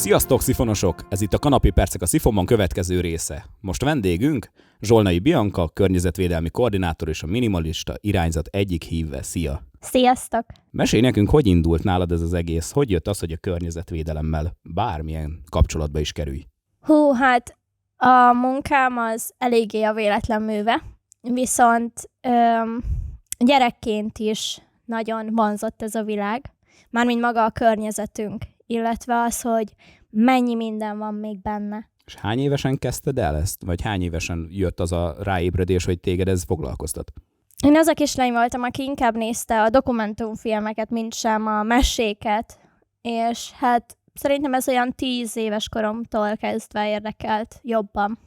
Sziasztok, szifonosok! Ez itt a Kanapé Percek a Szifonban következő része. Most vendégünk Zsolnai Bianca, környezetvédelmi koordinátor és a minimalista irányzat egyik híve. Szia! Sziasztok! Mesélj nekünk, hogy indult nálad ez az egész? Hogy jött az, hogy a környezetvédelemmel bármilyen kapcsolatba is kerülj? Hát a munkám az eléggé a véletlen műve, viszont gyerekként is nagyon vonzott ez a világ, mármint maga a környezetünk, illetve az, hogy mennyi minden van még benne. És hány évesen kezdted el ezt? Vagy hány évesen jött az a ráébredés, hogy téged ez foglalkoztat? Én az a kislány voltam, aki inkább nézte a dokumentumfilmeket, mint sem a meséket, és hát szerintem ez olyan 10 éves koromtól kezdve érdekelt jobban,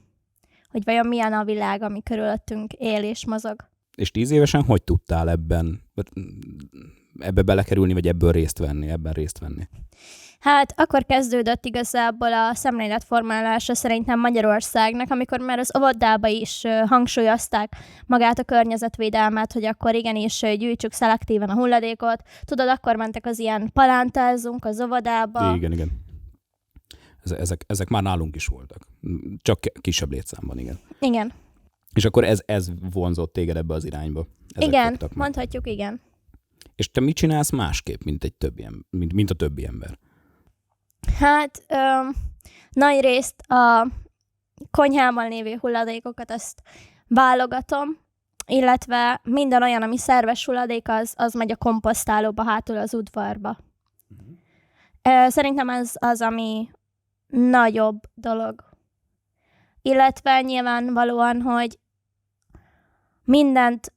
hogy vajon milyen a világ, ami körülöttünk él és mozog. És 10 évesen hogy tudtál ebbe belekerülni, vagy ebben részt venni? Hát akkor kezdődött igazából a szemléletformálása szerintem Magyarországnak, amikor már az óvodába is hangsúlyozták magát a környezetvédelmet, hogy akkor igenis gyűjtsük szelektíven a hulladékot. Tudod, akkor mentek az ilyen palántázunk az óvodába. Igen. Ezek már nálunk is voltak. Csak kisebb létszámban, igen. Igen. És akkor ez vonzott téged ebbe az irányba? Igen, mondhatjuk igen. És te mit csinálsz másképp, mint a többi ember? Hát nagy részt a konyhában lévő hulladékokat azt válogatom, illetve minden olyan, ami szerves hulladék, az megy a komposztálóba hátul az udvarba. Szerintem ez az, ami nagyobb dolog. Illetve nyilvánvalóan, hogy mindent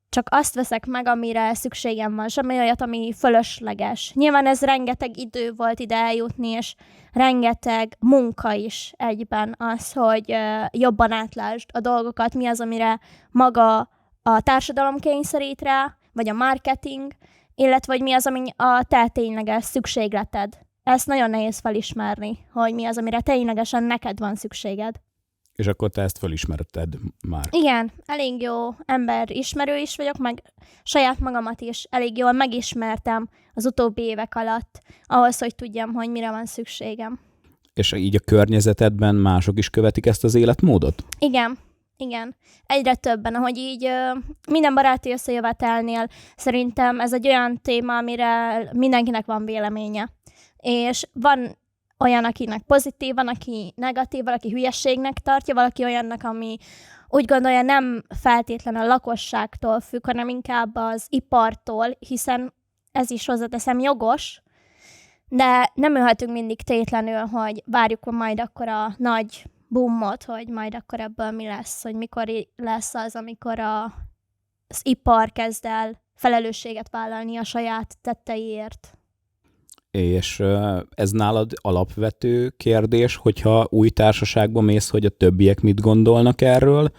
csak azt veszek meg, amire szükségem van, semmi olyat, ami fölösleges. Nyilván ez rengeteg idő volt ide eljutni, és rengeteg munka is egyben az, hogy jobban átlásd a dolgokat, mi az, amire maga a társadalom kényszerít rá, vagy a marketing, illetve hogy mi az, ami a te tényleges szükségleted. Ezt nagyon nehéz felismerni, hogy mi az, amire ténylegesen neked van szükséged. És akkor te ezt felismerted már? Igen, elég jó emberismerő is vagyok, meg saját magamat is elég jól megismertem az utóbbi évek alatt, ahhoz, hogy tudjam, hogy mire van szükségem. És így a környezetedben mások is követik ezt az életmódot? Igen. Egyre többen, ahogy így minden baráti összejövetelnél szerintem ez egy olyan téma, amire mindenkinek van véleménye. És van olyan, akinek pozitív, van, aki negatív, valaki hülyességnek tartja, valaki olyannak, ami úgy gondolja nem feltétlenül a lakosságtól függ, hanem inkább az ipartól, hiszen ez is hozzáteszem jogos, de nem ülhetünk mindig tétlenül, hogy várjuk majd akkor a nagy boomot, hogy majd akkor ebből mi lesz, hogy mikor lesz az, amikor az ipar kezd el felelősséget vállalni a saját tetteiért. És ez nálad alapvető kérdés, hogyha új társaságba mész, hogy a többiek mit gondolnak erről?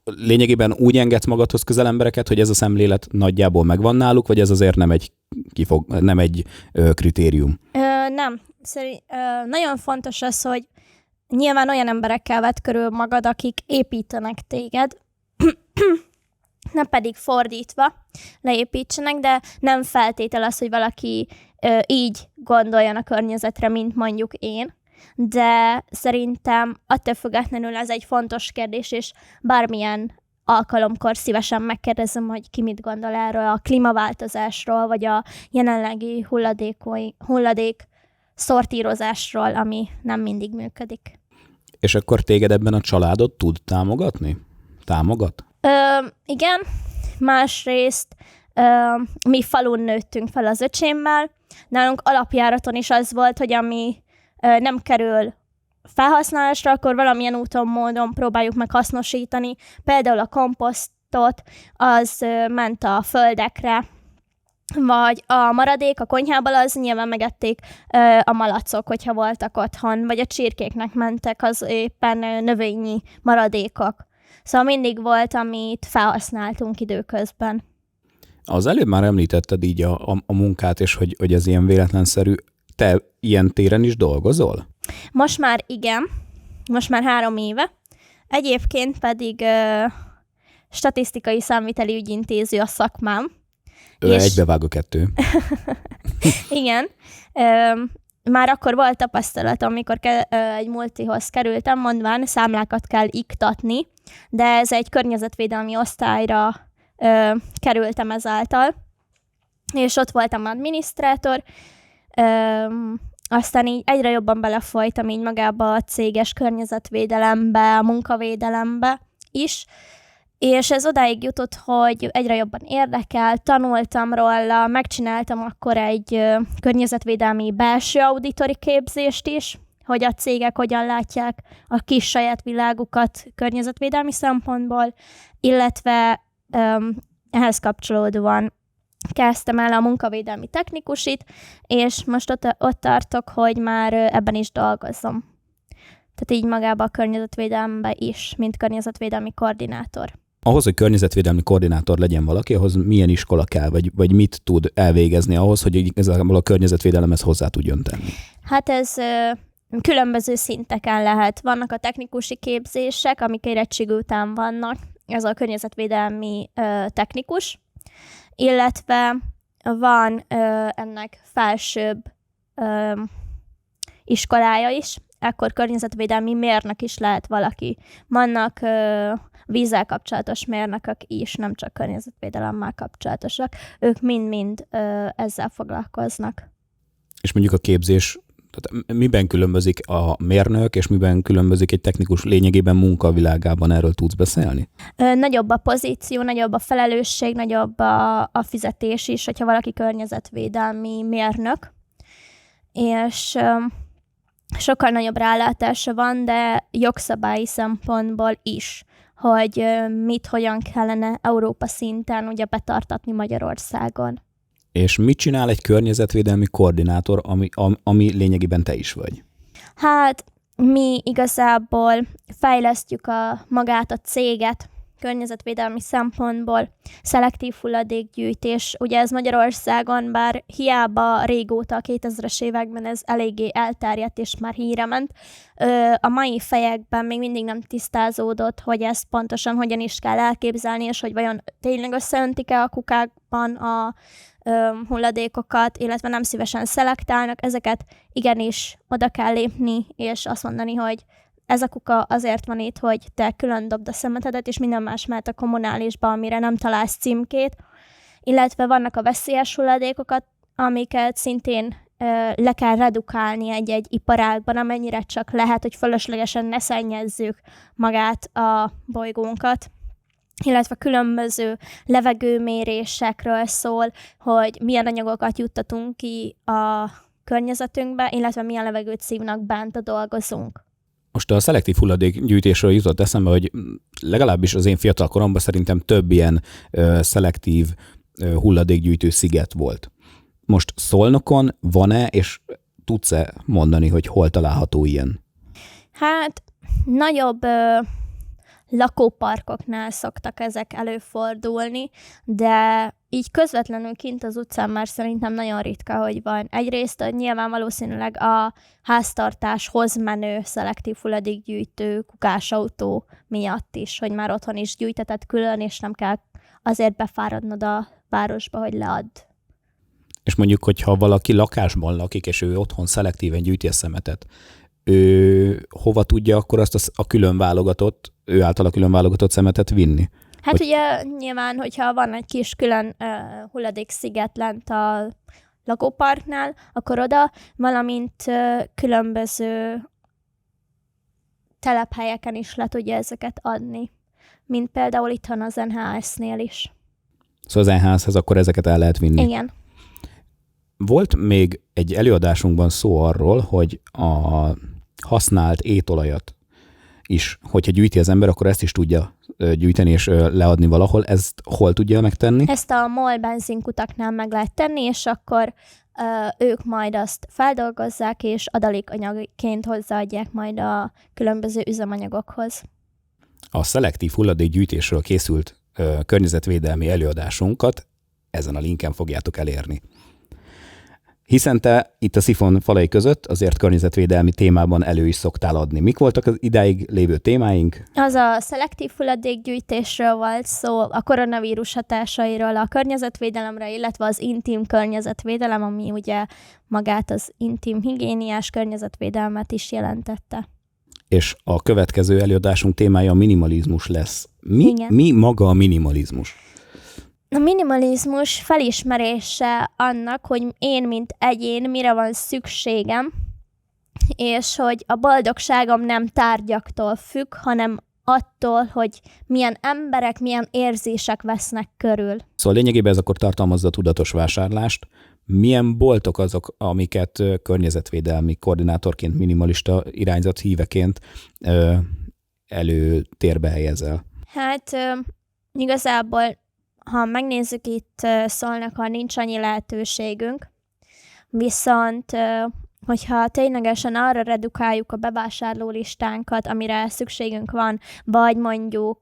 Lényegében úgy engedsz magadhoz közel embereket, hogy ez a szemlélet nagyjából megvan náluk, vagy ez azért nem egy kritérium? Nem. Nagyon fontos az, hogy nyilván olyan emberekkel vedd körül magad, akik építenek téged, nem pedig fordítva leépítsenek, de nem feltétel az, hogy valaki így gondoljon a környezetre, mint mondjuk én. De szerintem attól függetlenül ez egy fontos kérdés, és bármilyen alkalomkor szívesen megkérdezem, hogy ki mit gondol erről a klímaváltozásról, vagy a jelenlegi hulladék szortírozásról, ami nem mindig működik. És akkor téged ebben a családod tud támogatni? Támogat? Igen. Másrészt mi falun nőttünk fel az öcsémmel. Nálunk alapjáraton is az volt, hogy ami nem kerül felhasználásra, akkor valamilyen úton, módon próbáljuk meg hasznosítani. Például a komposztot, az ment a földekre, vagy a maradék a konyhából, az nyilván megették a malacok, hogyha voltak otthon, vagy a csirkéknek mentek az éppen növényi maradékok. Szóval mindig volt, amit felhasználtunk időközben. Az előbb már említetted így a munkát, és hogy ez ilyen véletlenszerű. Te ilyen téren is dolgozol? Most már igen. Most már 3 éve. Egyébként pedig statisztikai számviteli ügyintéző a szakmám. Egybevág a 2. Igen. már akkor volt tapasztalatom, amikor egy multihoz kerültem, mondván számlákat kell iktatni, de ez egy környezetvédelmi osztályra kerültem ezáltal, és ott voltam adminisztrátor, aztán így egyre jobban belefolytam így magába a céges környezetvédelembe, a munkavédelembe is, és ez odáig jutott, hogy egyre jobban érdekel, tanultam róla, megcsináltam akkor egy környezetvédelmi belső auditori képzést is, hogy a cégek hogyan látják a kis saját világukat környezetvédelmi szempontból, illetve ehhez kapcsolódóan kezdtem el a munkavédelmi technikusit, és most ott tartok, hogy már ebben is dolgozom. Tehát így magában a környezetvédelemben is, mint környezetvédelmi koordinátor. Ahhoz, hogy környezetvédelmi koordinátor legyen valaki, ahhoz milyen iskola kell, vagy mit tud elvégezni ahhoz, hogy igazából a környezetvédelemhez hozzá tudjon tenni? Hát ez különböző szinteken lehet. Vannak a technikusi képzések, amik érettségi után vannak, ez a környezetvédelmi technikus, illetve van ennek felsőbb iskolája is, akkor környezetvédelmi mérnök is lehet valaki. Vannak vízzel kapcsolatos mérnökök is, nem csak környezetvédelemmel kapcsolatosak. Ők mind-mind ezzel foglalkoznak. És mondjuk a képzés, tehát miben különbözik a mérnök, és miben különbözik egy technikus lényegében munkavilágában, erről tudsz beszélni? Nagyobb a pozíció, nagyobb a felelősség, nagyobb a fizetés is, hogyha valaki környezetvédelmi mérnök, és sokkal nagyobb rálátása van, de jogszabályi szempontból is, hogy hogyan kellene Európa szinten ugye betartatni Magyarországon. És mit csinál egy környezetvédelmi koordinátor, ami lényegében te is vagy? Hát mi igazából fejlesztjük magát a céget környezetvédelmi szempontból, szelektív hulladékgyűjtés. Ugye ez Magyarországon, bár hiába régóta a 2000-es években ez eléggé elterjedt és már híre ment, a mai fejekben még mindig nem tisztázódott, hogy ezt pontosan hogyan is kell elképzelni, és hogy vajon tényleg összeöntik-e a kukákban a hulladékokat, illetve nem szívesen szelektálnak. Ezeket igenis oda kell lépni, és azt mondani, hogy ez a kuka azért van itt, hogy te külön dobd a szemetedet, és minden más mehet a kommunálisba, amire nem találsz címkét. Illetve vannak a veszélyes hulladékokat, amiket szintén le kell redukálni egy-egy iparágban, amennyire csak lehet, hogy fölöslegesen ne szennyezzük magát a bolygónkat. Illetve különböző levegőmérésekről szól, hogy milyen anyagokat juttatunk ki a környezetünkbe, illetve milyen levegőt szívnak bent a dolgozónk. Most a szelektív hulladékgyűjtésről jutott eszembe, hogy legalábbis az én fiatal koromban szerintem több ilyen szelektív hulladékgyűjtő sziget volt. Most Szolnokon van-e, és tudsz-e mondani, hogy hol található ilyen? Hát nagyobb lakóparkoknál szoktak ezek előfordulni, de így közvetlenül kint az utcán már szerintem nagyon ritka, hogy van. Egyrészt nyilván valószínűleg a háztartáshoz menő szelektív hulladékgyűjtő kukásautó miatt is, hogy már otthon is gyűjteted külön, és nem kell azért befáradnod a városba, hogy leadd. És mondjuk, hogyha valaki lakásban lakik, és ő otthon szelektíven gyűjti a szemetet, ő hova tudja akkor azt a külön válogatott, ő által külön válogatott szemetet vinni? Hát ugye nyilván, hogyha van egy kis külön hulladéksziget lent a lakóparknál, akkor oda, valamint különböző telephelyeken is le tudja ezeket adni, mint például itthon az NHS-nél is. Szóval az NHS-hez akkor ezeket el lehet vinni? Igen. Volt még egy előadásunkban szó arról, hogy a használt étolajat is, hogyha gyűjti az ember, akkor ezt is tudja gyűjteni és leadni valahol. Ezt hol tudja megtenni? Ezt a MOL benzinkutaknál meg lehet tenni, és akkor ők majd azt feldolgozzák, és adalékanyagként hozzáadják majd a különböző üzemanyagokhoz. A szelektív hulladékgyűjtésről készült környezetvédelmi előadásunkat ezen a linken fogjátok elérni. Hiszen te itt a Szifon falai között azért környezetvédelmi témában elő is szoktál adni. Mik voltak az idáig lévő témáink? Az a szelektív hulladékgyűjtésről volt szó, a koronavírus hatásairól, a környezetvédelemre, illetve az intim környezetvédelem, ami ugye magát az intim higiéniás környezetvédelmet is jelentette. És a következő előadásunk témája a minimalizmus lesz. Igen. Mi maga a minimalizmus? A minimalizmus felismerése annak, hogy én, mint egyén, mire van szükségem, és hogy a boldogságom nem tárgyaktól függ, hanem attól, hogy milyen emberek, milyen érzések vesznek körül. Szóval lényegében ez akkor tartalmazza a tudatos vásárlást. Milyen boltok azok, amiket környezetvédelmi koordinátorként, minimalista irányzat híveként előtérbe helyezel? Hát igazából, ha megnézzük, itt Szolnokon nincs annyi lehetőségünk, viszont hogyha ténylegesen arra redukáljuk a bevásárló listánkat, amire szükségünk van, vagy mondjuk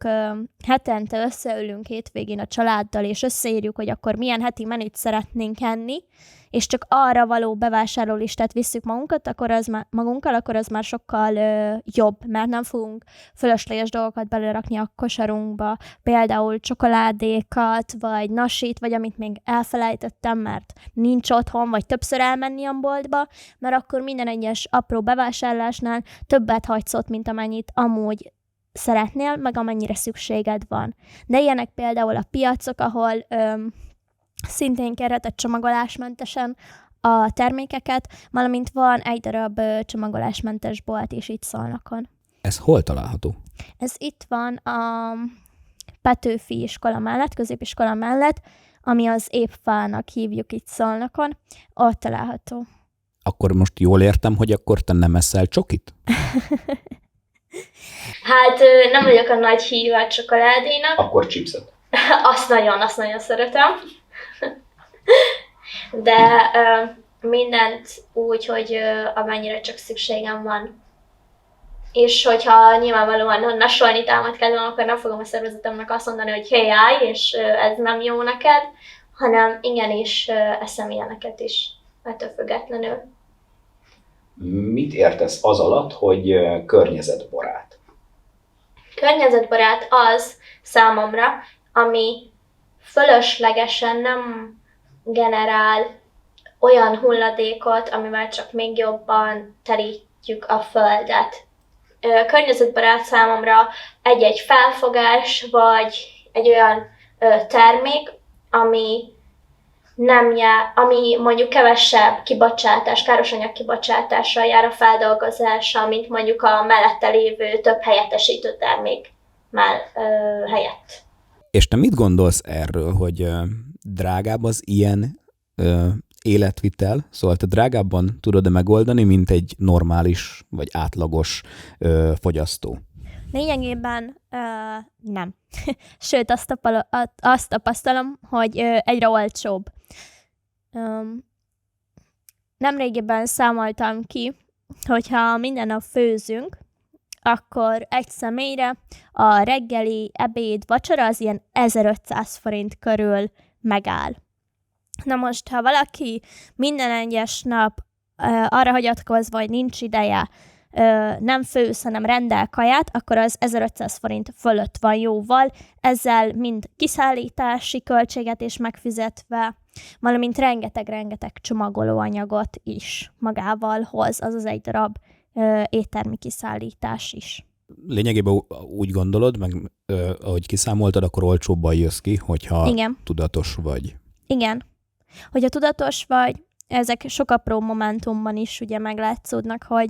hetente összeülünk hétvégén a családdal, és összeírjuk, hogy akkor milyen heti menüt szeretnénk enni, és csak arra való bevásárló listát visszük magunkkal, akkor az már sokkal jobb, mert nem fogunk fölösleges dolgokat belerakni a kosarunkba, például csokoládékat, vagy nasit, vagy amit még elfelejtettem, mert nincs otthon, vagy többször elmenni a boltba, mert akkor minden egyes apró bevásárlásnál többet hagysz ott, mint amennyit amúgy szeretnél, meg amennyire szükséged van. De ilyenek például a piacok, ahol szintén kérheted csomagolásmentesen a termékeket, valamint van egy darab csomagolásmentes bolt is itt Szolnokon. Ez hol található? Ez itt van a Petőfi iskola mellett, középiskola mellett, ami az Épfának hívjuk itt Szolnokon, ott található. Akkor most jól értem, hogy akkor te nem eszel csokit? Hát nem vagyok a nagy híve a csokoládénak. Akkor chipset. Azt nagyon szeretem. De mindent úgy, hogy amennyire csak szükségem van. És hogyha nyilvánvalóan nasolni támad kedvem, akkor nem fogom a szervezetemnek azt mondani, hogy hey, állj, és ez nem jó neked, hanem igenis eszem ilyeneket is, ettől függetlenül. Mit értesz az alatt, hogy környezetbarát? Környezetbarát az számomra, ami fölöslegesen nem generál olyan hulladékot, amivel csak még jobban terítjük a földet. Környezetbarát számomra egy-egy felfogás, vagy egy olyan termék, ami ami mondjuk kevesebb kibocsátás, károsanyag kibocsátással jár a feldolgozása, mint mondjuk a mellette lévő több helyettesítő termék helyett. És te mit gondolsz erről, hogy drágább az ilyen életvitel? Szóval te drágábban tudod-e megoldani, mint egy normális vagy átlagos fogyasztó? Lényegében nem. Sőt, azt tapasztalom, hogy egyre olcsóbb. Nemrégiben számoltam ki, hogyha minden nap főzünk, akkor egy személyre a reggeli, ebéd, vacsora az ilyen 1500 forint körül megáll. Na most, ha valaki minden egyes nap arra hagyatkozva, hogy nincs ideje, nem főz, hanem rendel kaját, akkor az 1500 forint fölött van jóval, ezzel mind kiszállítási költséget is megfizetve, valamint rengeteg csomagolóanyagot is magával hoz, az egy darab éttermi kiszállítás is. Lényegében úgy gondolod, meg ahogy kiszámoltad, akkor olcsóbban jössz ki, hogyha Igen. Tudatos vagy. Igen. Hogyha tudatos vagy, ezek sok apró momentumban is ugye meglátszódnak, hogy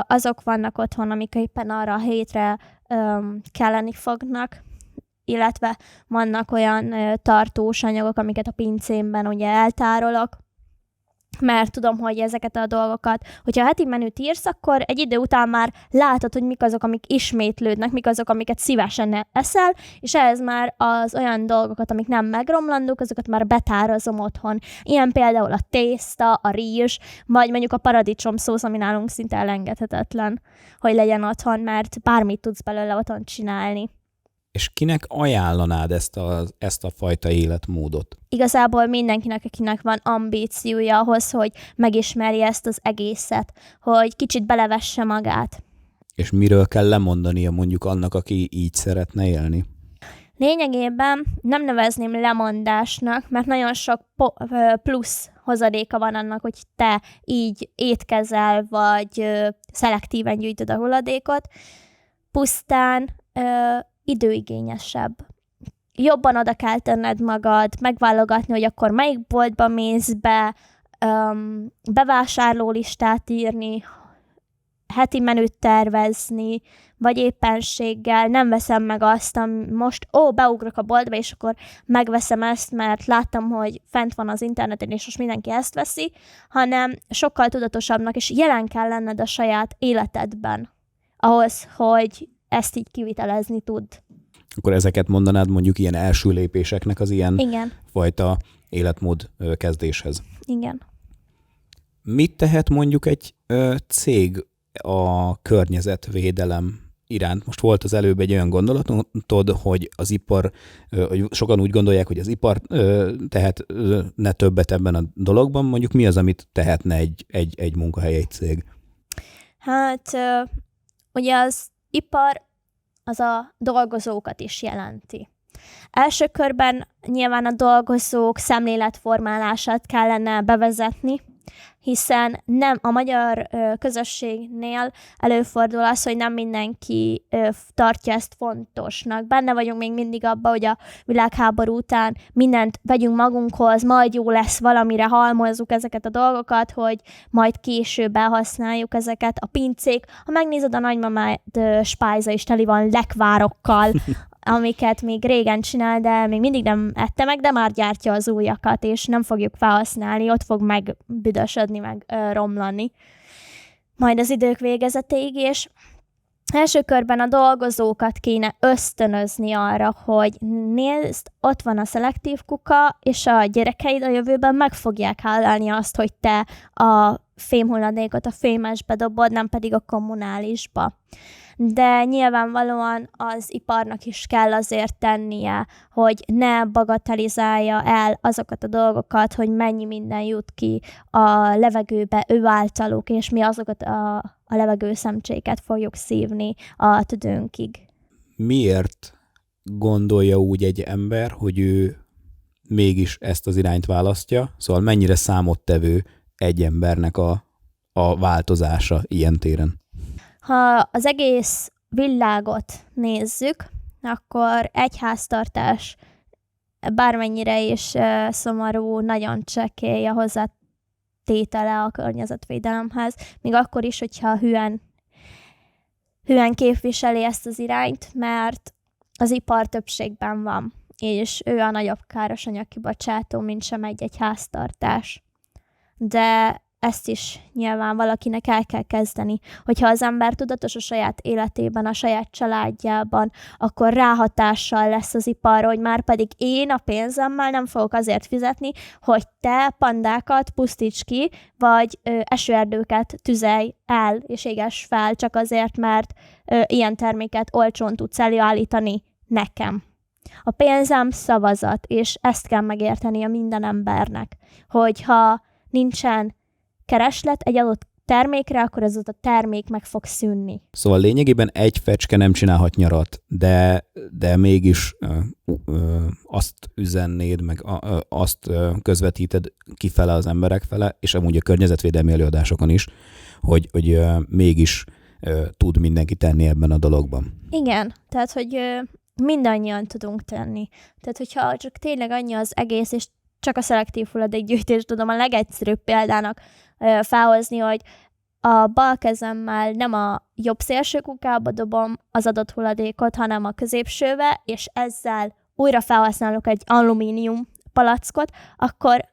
azok vannak otthon, amik éppen arra a hétre kelleni fognak, illetve vannak olyan tartós anyagok, amiket a pincémben ugye eltárolok, mert tudom, hogy ezeket a dolgokat, hogyha a heti menüt írsz, akkor egy idő után már látod, hogy mik azok, amik ismétlődnek, mik azok, amiket szívesen eszel, és ehhez már az olyan dolgokat, amik nem megromlandók, azokat már betározom otthon. Ilyen például a tészta, a rizs, vagy mondjuk a paradicsomszósz, ami nálunk szinte elengedhetetlen, hogy legyen otthon, mert bármit tudsz belőle otthon csinálni. És kinek ajánlanád ezt a fajta életmódot? Igazából mindenkinek, akinek van ambíciója ahhoz, hogy megismerje ezt az egészet, hogy kicsit belevesse magát. És miről kell lemondania mondjuk annak, aki így szeretne élni? Lényegében nem nevezném lemondásnak, mert nagyon sok plusz hozadéka van annak, hogy te így étkezel, vagy szelektíven gyűjtöd a hulladékot, pusztán időigényesebb. Jobban oda kell tenned magad, megválogatni, hogy akkor melyik boltba mész be, bevásárlólistát írni, heti menüt tervezni, vagy éppenséggel nem veszem meg azt, most beugrok a boltba, és akkor megveszem ezt, mert láttam, hogy fent van az interneten, és most mindenki ezt veszi, hanem sokkal tudatosabbnak, és jelen kell lenned a saját életedben, ahhoz, hogy ezt így kivitelezni tud. Akkor ezeket mondanád mondjuk ilyen első lépéseknek az ilyen Igen. fajta életmód kezdéshez. Igen. Mit tehet mondjuk egy cég a környezetvédelem iránt? Most volt az előbb egy olyan gondolatod, hogy az ipar, hogy sokan úgy gondolják, hogy az ipar tehetne többet ebben a dologban. Mondjuk mi az, amit tehetne egy munkahely, egy cég? Hát ugye az ipar az a dolgozókat is jelenti. Első körben nyilván a dolgozók szemléletformálását kellene bevezetni, hiszen nem a magyar közösségnél előfordul az, hogy nem mindenki tartja ezt fontosnak. Benne vagyunk még mindig abban, hogy a világháború után mindent vegyünk magunkhoz, majd jó lesz valamire, halmozzuk ezeket a dolgokat, hogy majd később elhasználjuk ezeket. A pincék, ha megnézed a nagymamád spájza is teli van lekvárokkal, amiket még régen csinál, de még mindig nem ette meg, de már gyártja az újakat, és nem fogjuk felhasználni, ott fog megbüdösödni, meg romlani majd az idők végezetéig, és első körben a dolgozókat kéne ösztönözni arra, hogy nézd, ott van a szelektív kuka, és a gyerekeid a jövőben meg fogják hálálni azt, hogy te a fémhulladékot a fémesbe dobod, nem pedig a kommunálisba. De nyilvánvalóan az iparnak is kell azért tennie, hogy ne bagatelizálja el azokat a dolgokat, hogy mennyi minden jut ki a levegőbe ő általuk, és mi azokat a levegőszemcséket fogjuk szívni a tüdőnkig. Miért gondolja úgy egy ember, hogy ő mégis ezt az irányt választja? Szóval mennyire számottevő egy embernek a változása ilyen téren? Ha az egész világot nézzük, akkor egy háztartás bármennyire is szomorú, nagyon csekély a hozzátétele a környezetvédelemhez, még akkor is, hogyha hűen képviseli ezt az irányt, mert az ipar többségben van, és ő a nagyobb károsanyag kibocsátó, mint sem egy háztartás. De ezt is nyilván valakinek el kell kezdeni. Hogyha az ember tudatos a saját életében, a saját családjában, akkor ráhatással lesz az iparra, hogy már pedig én a pénzemmel nem fogok azért fizetni, hogy te pandákat pusztíts ki, vagy esőerdőket tüzelj el és éges fel, csak azért, mert ilyen terméket olcsón tudsz előállítani nekem. A pénzem szavazat, és ezt kell megérteni a minden embernek, hogyha nincsen kereslet egy adott termékre, akkor ez a termék meg fog szűnni. Szóval lényegében egy fecske nem csinálhat nyarat, de mégis azt üzennéd, meg azt közvetíted kifele az emberek fele, és amúgy a környezetvédelmi előadásokon is, hogy mégis tud mindenki tenni ebben a dologban. Igen, tehát hogy mindannyian tudunk tenni. Tehát hogyha csak tényleg annyi az egész, és csak a szelektív hulladékgyűjtést tudom a legegyszerűbb példának felhozni, hogy a bal kezemmel nem a jobb szélső kukába dobom az adott hulladékot, hanem a középsőbe, és ezzel újra felhasználok egy alumínium palackot, akkor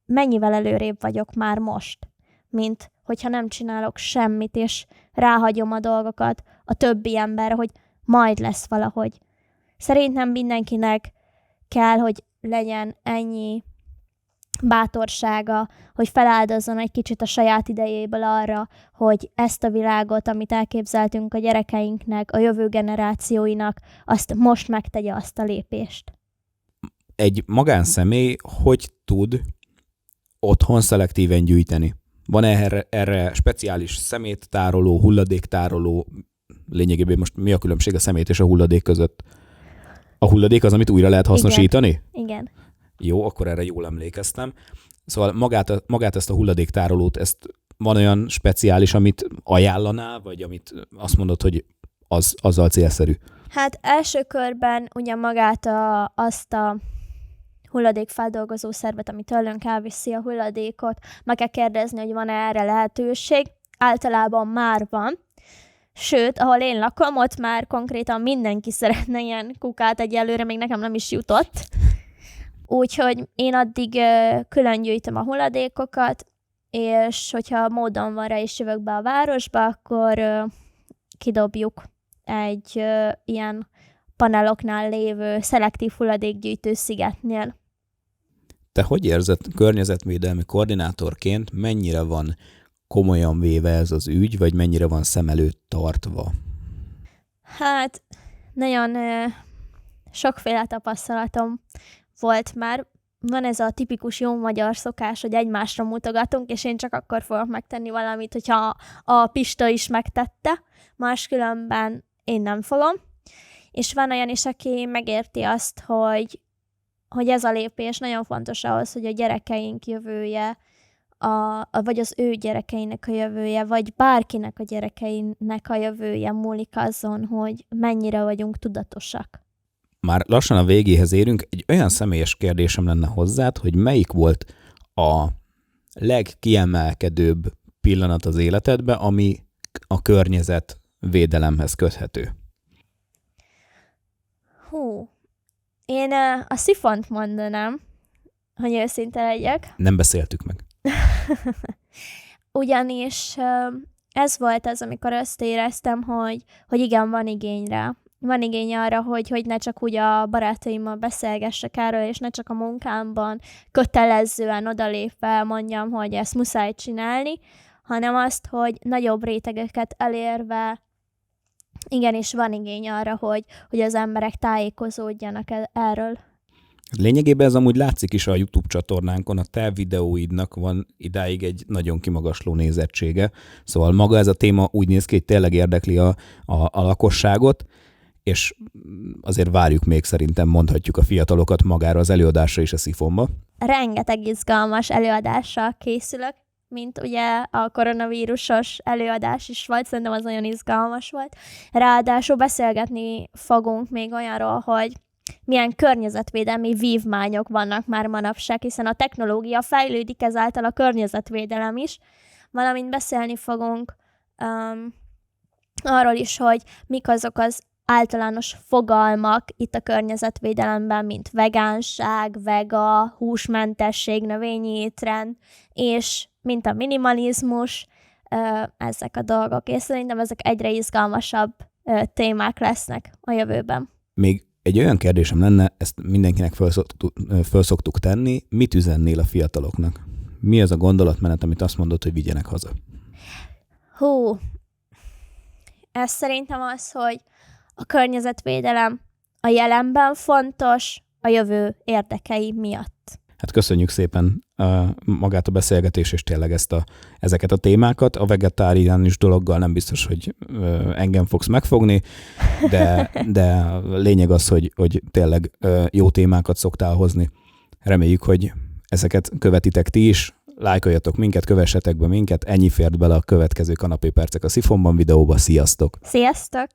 mennyivel előrébb vagyok már most, mint hogyha nem csinálok semmit, és ráhagyom a dolgokat a többi emberre, hogy majd lesz valahogy. Szerintem mindenkinek kell, hogy legyen ennyi bátorsága, hogy feláldozzon egy kicsit a saját idejéből arra, hogy ezt a világot, amit elképzeltünk a gyerekeinknek, a jövő generációinak, azt most megtegye azt a lépést. Egy magánszemély hogy tud otthon szelektíven gyűjteni? Van erre speciális szeméttároló, hulladéktároló? Lényegében most mi a különbség a szemét és a hulladék között? A hulladék az, amit újra lehet hasznosítani? Igen. Jó, akkor erre jól emlékeztem. Szóval magát ezt a hulladéktárolót, ezt van olyan speciális, amit ajánlanál, vagy amit azt mondod, hogy azzal célszerű? Hát első körben ugye magát azt a hulladékfeldolgozó szervet, ami tőlünk elviszi a hulladékot, meg kell kérdezni, hogy van-e erre lehetőség. Általában már van. Sőt, ahol én lakom, ott már konkrétan mindenki szeretne ilyen kukát, egyelőre még nekem nem is jutott. Úgyhogy én addig külön gyűjtöm a hulladékokat, és hogyha módon van rá, és jövök be a városba, akkor kidobjuk egy ilyen paneloknál lévő szelektív hulladékgyűjtő szigetnél. Te hogy érzed környezetvédelmi koordinátorként, mennyire van komolyan véve ez az ügy, vagy mennyire van szem előtt tartva? Hát, nagyon sokféle tapasztalatom volt már. Van ez a tipikus jó magyar szokás, hogy egymásra mutogatunk, és én csak akkor fogok megtenni valamit, hogyha a Pista is megtette, máskülönben én nem fogom. És van olyan is, aki megérti azt, hogy ez a lépés nagyon fontos ahhoz, hogy a gyerekeink jövője, vagy az ő gyerekeinek a jövője, vagy bárkinek a gyerekeinek a jövője múlik azon, hogy mennyire vagyunk tudatosak. Már lassan a végéhez érünk. Egy olyan személyes kérdésem lenne hozzád, hogy melyik volt a legkiemelkedőbb pillanat az életedben, ami a környezetvédelemhez köthető? Én a szifont mondanám, hogy őszinte legyek. Nem beszéltük meg. Ugyanis ez volt az, amikor azt éreztem, hogy igen, van igény rá. Van igény arra, hogy ne csak úgy a barátaimmal beszélgessek erről, és ne csak a munkámban kötelezően odalépve mondjam, hogy ezt muszáj csinálni, hanem azt, hogy nagyobb rétegeket elérve igenis van igény arra, hogy az emberek tájékozódjanak erről. Lényegében ez amúgy látszik is a YouTube csatornánkon, a te videóidnak van idáig egy nagyon kimagasló nézettsége, szóval maga ez a téma úgy néz ki, hogy tényleg érdekli a lakosságot, és azért várjuk még, szerintem mondhatjuk a fiatalokat magára az előadásra és a Szifonba. Rengeteg izgalmas előadással készülök, mint ugye a koronavírusos előadás is volt, szerintem az nagyon izgalmas volt. Ráadásul beszélgetni fogunk még olyanról, hogy milyen környezetvédelmi vívmányok vannak már manapság, hiszen a technológia fejlődik, ezáltal a környezetvédelem is, valamint beszélni fogunk arról is, hogy mik azok az általános fogalmak itt a környezetvédelemben, mint vegánság, vega, húsmentesség, növényi étrend, és mint a minimalizmus, ezek a dolgok. És szerintem ezek egyre izgalmasabb témák lesznek a jövőben. Még egy olyan kérdésem lenne, ezt mindenkinek föl szoktuk tenni, mit üzennél a fiataloknak? Mi az a gondolatmenet, amit azt mondod, hogy vigyenek haza? Ez szerintem az, hogy a környezetvédelem a jelenben fontos, a jövő érdekei miatt. Hát köszönjük szépen magát a beszélgetés, és tényleg ezeket a témákat. A vegetáriánus dologgal nem biztos, hogy engem fogsz megfogni, de lényeg az, hogy tényleg jó témákat szoktál hozni. Reméljük, hogy ezeket követitek ti is. Lájkoljatok minket, kövessetek be minket. Ennyi fért bele a következő kanapépercek a Szifonban videóba. Sziasztok! Sziasztok!